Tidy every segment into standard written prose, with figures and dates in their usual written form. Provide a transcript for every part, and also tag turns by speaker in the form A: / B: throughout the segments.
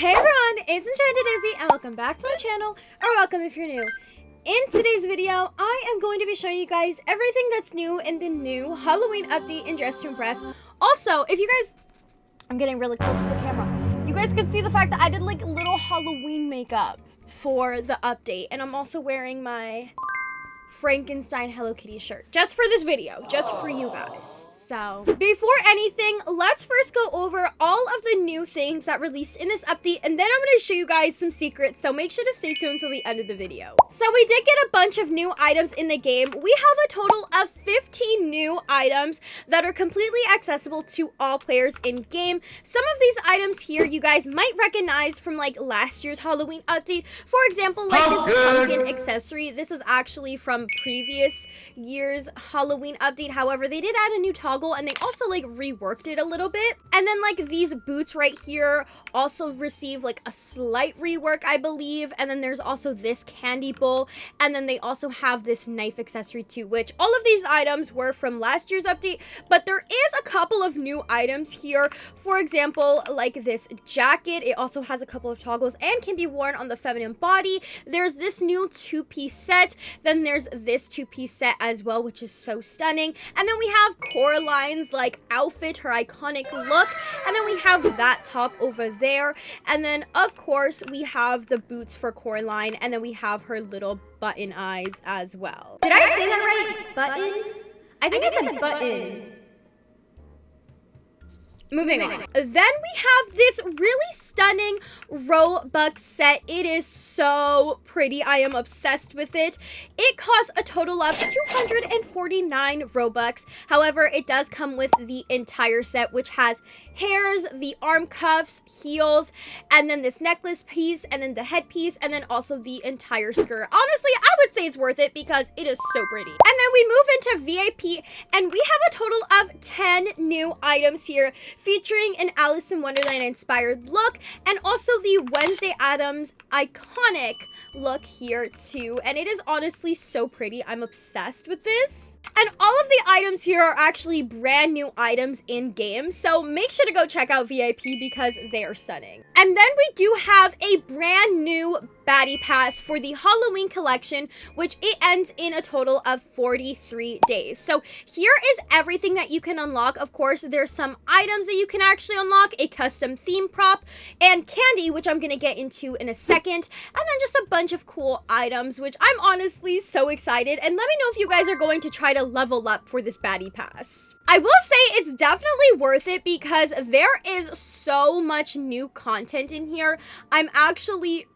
A: Hey everyone, it's Enchanted Izzy and welcome back to my channel, or welcome if you're new. In today's video, I am going to be showing you guys everything that's new in the new Halloween update in Dress to Impress. Also, if you guys, I'm getting really close to the camera. You guys can see the fact that I did like little Halloween makeup for the update, and I'm also wearing my Frankenstein Hello Kitty shirt just for this video, just for you guys. So before anything, let's first go over all of the new things that released in this update, and then I'm going to show you guys some secrets, so make sure to stay tuned until the end of the video. So we did get a bunch of new items in the game. We have a total of 15 new items that are completely accessible to all players in game. Some of these items here you guys might recognize from like last year's Halloween update. For example, like this pumpkin accessory. This is actually from previous year's Halloween update. However, they did add a new toggle and they also like reworked it a little bit. And then like these boots right here also receive like a slight rework, I believe. And then there's also this candy bowl, and then they also have this knife accessory too, which all of these items were from last year's update, but there is a couple of new items here. For example, like this jacket, it also has a couple of toggles and can be worn on the feminine body. There's this new two-piece set, then there's this two-piece set as well, which is so stunning. And then we have Coraline's like outfit, her iconic look, and then we have that top over there, and then of course we have the boots for Coraline, and then we have her little button eyes as well. Did I say that right? Button? I think I said button. Moving on. Then we have this really stunning Robux set. It is so pretty. I am obsessed with it. It costs a total of 249 Robux. However, it does come with the entire set, which has hairs, the arm cuffs, heels, and then this necklace piece, and then the headpiece, and then also the entire skirt. Honestly, I would say it's worth it because it is so pretty. And then we move into VIP, and we have a total of 10 new items here, featuring an Alice in Wonderland inspired look, and also the Wednesday Addams iconic look here too. And it is honestly so pretty. I'm obsessed with this. And all of the items here are actually brand new items in game, so make sure to go check out VIP because they are stunning. And then we do have a brand new Baddie Pass for the Halloween collection, which it ends in a total of 43 days. So here is everything that you can unlock. Of course, there's some items that you can actually unlock, a custom theme prop, and candy, which I'm gonna get into in a second, and then just a bunch of cool items, which I'm honestly so excited. And let me know if you guys are going to try to level up for this Baddie Pass. I will say it's definitely worth it because there is so much new content in here. I'm actually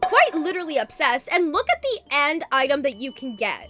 A: quite literally obsessed, and look at the end item that you can get.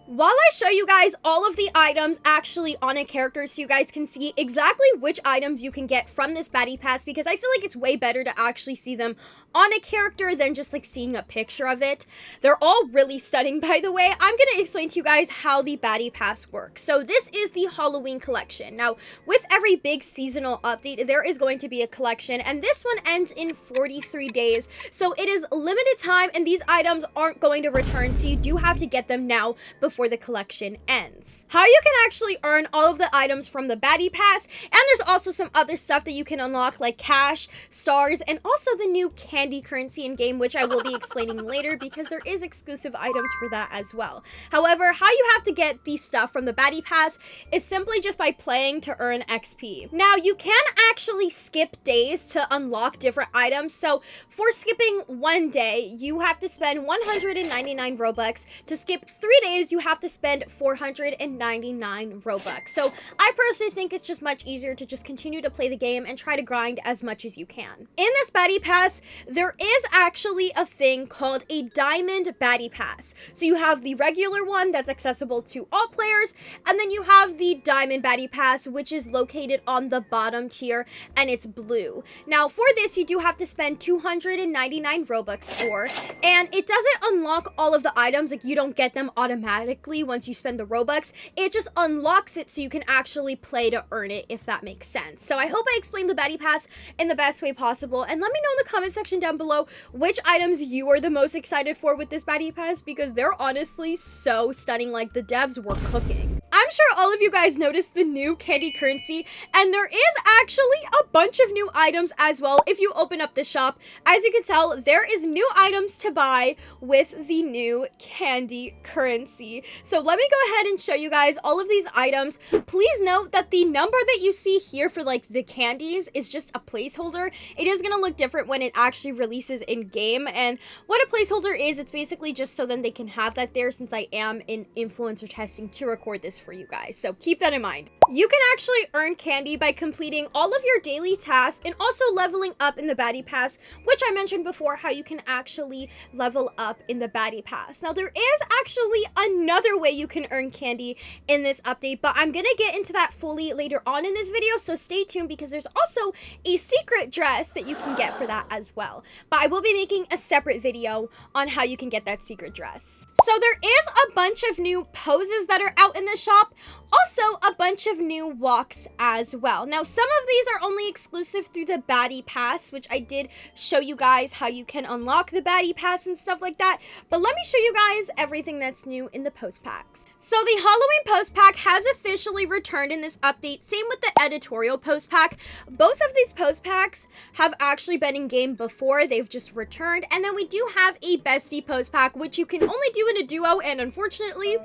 A: While I show you guys all of the items actually on a character so you guys can see exactly which items you can get from this Baddie Pass, because I feel like it's way better to actually see them on a character than just like seeing a picture of it. They're all really stunning, by the way. I'm going to explain to you guys how the Baddie Pass works. So this is the Halloween collection. Now, with every big seasonal update, there is going to be a collection, and this one ends in 43 days. So it is limited time, and these items aren't going to return, so you do have to get them now before the collection ends. How you can actually earn all of the items from the Baddie Pass, and there's also some other stuff that you can unlock like cash, stars, and also the new candy currency in game, which I will be explaining later because there is exclusive items for that as well. However, how you have to get the stuff from the Baddie Pass is simply just by playing to earn XP. Now, you can actually skip days to unlock different items. So for skipping one day, you have to spend 199 Robux. To skip 3 days, you have to spend 499 Robux. So I personally think it's just much easier to just continue to play the game and try to grind as much as you can. In this Baddie Pass, there is actually a thing called a Diamond Baddie Pass. So you have the regular one that's accessible to all players, and then you have the Diamond Baddie Pass, which is located on the bottom tier, and it's blue. Now for this, you do have to spend 299 Robux for, and it doesn't unlock all of the items, like you don't get them automatically once you spend the Robux. It just unlocks it so you can actually play to earn it, if that makes sense. So I hope I explained the Baddie Pass in the best way possible, and let me know in the comment section down below which items you are the most excited for with this Baddie Pass, because they're honestly so stunning. Like, the devs were cooking. I'm sure all of you guys noticed the new candy currency, and there is actually a bunch of new items as well. If you open up the shop, as you can tell, there is new items to buy with the new candy currency. So let me go ahead and show you guys all of these items. Please note that the number that you see here for like the candies is just a placeholder. It is going to look different when it actually releases in game, and what a placeholder is, it's basically just so then they can have that there, since I am in influencer testing to record this for you guys. So keep that in mind. You can actually earn candy by completing all of your daily tasks and also leveling up in the Baddie Pass, which I mentioned before how you can actually level up in the Baddie Pass. Now there is actually another way you can earn candy in this update, but I'm gonna get into that fully later on in this video, so stay tuned because there's also a secret dress that you can get for that as well. But I will be making a separate video on how you can get that secret dress. So there is a bunch of new poses that are out in the shop, also a bunch of new walks as well. Now some of these are only exclusive through the Baddie Pass, which I did show you guys how you can unlock the Baddie Pass and stuff like that, but let me show you guys everything that's new in the post packs. So the Halloween post pack has officially returned in this update, same with the editorial post pack. Both of these post packs have actually been in game before, they've just returned. And then we do have a bestie post pack, which you can only do in a duo, and unfortunately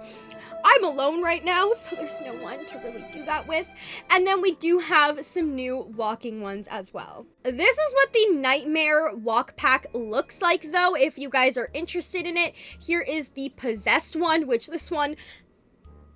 A: I'm alone right now, so there's no one to really do that with. And then we do have some new walking ones as well. This is what the Nightmare Walk Pack looks like though, if you guys are interested in it. Here is the Possessed one, which this one,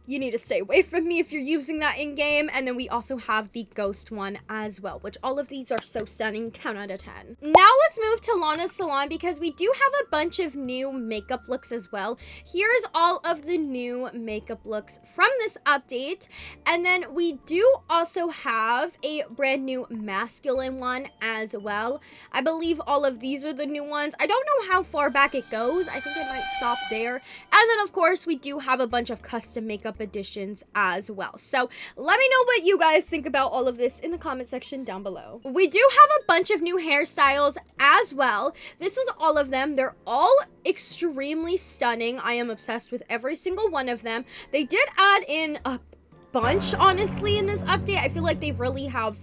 A: you need to stay away from me if you're using that in game. And then we also have the Ghost one as well, which all of these are so stunning, 10 out of 10. Now let's move to Lana's salon because we do have a bunch of new makeup looks as well. Here's all of the new makeup looks from this update. And then we do also have a brand new masculine one as well. I believe all of these are the new ones. I don't know how far back it goes. I think it might stop there. And then of course we do have a bunch of custom makeup additions as well. So let me know what you guys think about all of this in the comment section down below. We do have a bunch of new hairstyles as well. This is all of them. They're all extremely stunning. I am obsessed with every single one of them. They did add in a bunch, honestly, in this update. I feel like they really have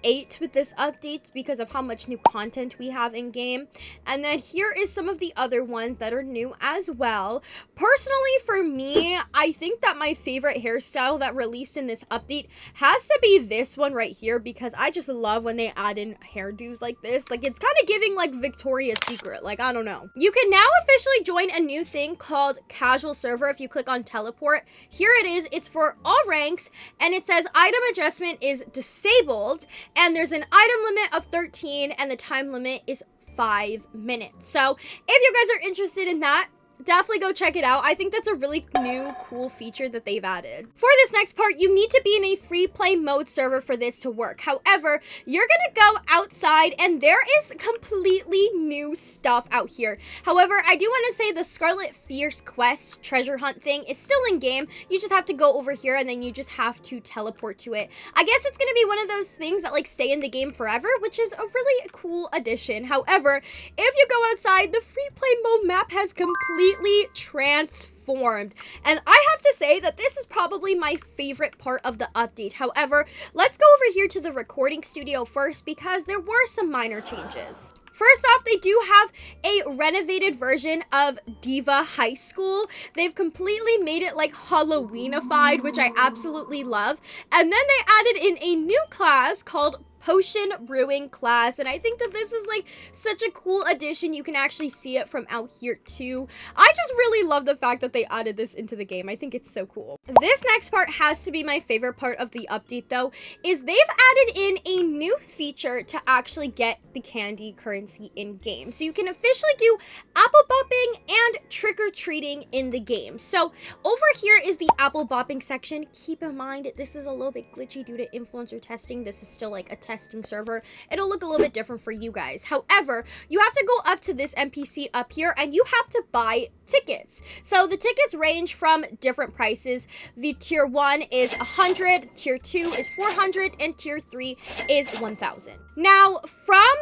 A: 8 with this update because of how much new content we have in game. And then here is some of the other ones that are new as well. Personally, for me, I think that my favorite hairstyle that released in this update has to be this one right here, because I just love when they add in hairdos like this. Like, it's kind of giving like Victoria's Secret, like, I don't know. You can now officially join a new thing called Casual Server if you click on teleport. Here it is. It's for all ranks, and it says item adjustment is disabled. And there's an item limit of 13 and the time limit is 5 minutes. So if you guys are interested in that, definitely go check it out. I think that's a really new, cool feature that they've added. For this next part, you need to be in a free play mode server for this to work. However, you're gonna go outside and there is completely new stuff out here. However, I do want to say the Scarlet Fierce quest treasure hunt thing is still in game. You just have to go over here and then you just have to teleport to it. I guess it's gonna be one of those things that like stay in the game forever, which is a really cool addition. However, if you go outside, the free play mode map has completely transformed, and I have to say that this is probably my favorite part of the update. However, let's go over here to the recording studio first because there were some minor changes. First off, they do have a renovated version of Diva High School. They've completely made it like Halloweenified, which I absolutely love. And then they added in a new class called Potion Brewing class, and I think that this is like such a cool addition. You can actually see it from out here too. I just really love the fact that they added this into the game. I think it's so cool. This next part has to be my favorite part of the update though, is they've added in a new feature to actually get the candy currency in game. So you can officially do apple bopping and trick-or-treating in the game. So over here is the apple bopping section. Keep in mind, this is a little bit glitchy due to influencer testing. This is still like a testing server. It'll look a little bit different for you guys. However, you have to go up to this NPC up here and you have to buy tickets. So the tickets range from different prices. The tier 1 is 100, tier 2 is 400, and tier 3 is 1000. Now, from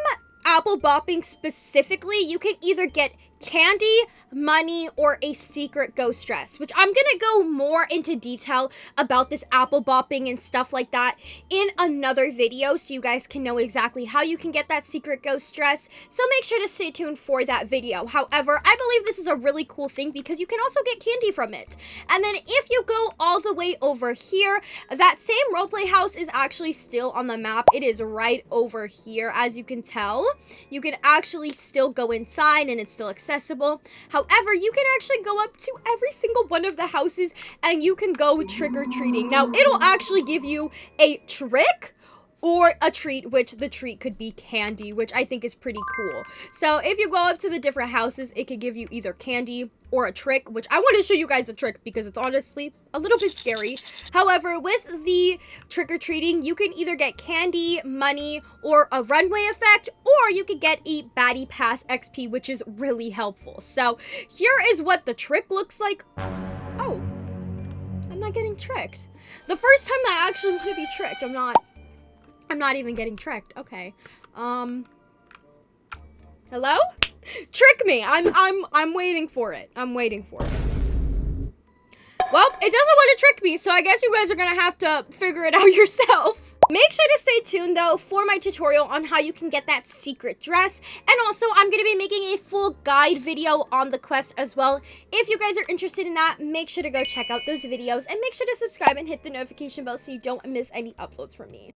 A: apple bopping specifically, you can either get candy, money, or a secret ghost dress, which I'm gonna go more into detail about this apple bopping and stuff like that in another video, so you guys can know exactly how you can get that secret ghost dress. So make sure to stay tuned for that video. However, I believe this is a really cool thing because you can also get candy from it. And then if you go all the way over here, that same roleplay house is actually still on the map. It is right over here, as you can tell. You can actually still go inside and it's still accessible. However, you can actually go up to every single one of the houses and you can go trick-or-treating. Now, it'll actually give you a trick or a treat, which the treat could be candy, which I think is pretty cool. So if you go up to the different houses, it could give you either candy or a trick, which I want to show you guys the trick because it's honestly a little bit scary. However, with the trick-or-treating, you can either get candy, money, or a runway effect, or you could get a Baddie Pass XP, which is really helpful. So here is what the trick looks like. Oh, I'm not getting tricked. The first time I actually want to be tricked, I'm not even getting tricked. Okay. Hello? Trick me. I'm waiting for it. I'm waiting for it. Well, it doesn't want to trick me, so I guess you guys are gonna have to figure it out yourselves. Make sure to stay tuned, though, for my tutorial on how you can get that secret dress. And also, I'm gonna be making a full guide video on the quest as well. If you guys are interested in that, make sure to go check out those videos. And make sure to subscribe and hit the notification bell so you don't miss any uploads from me.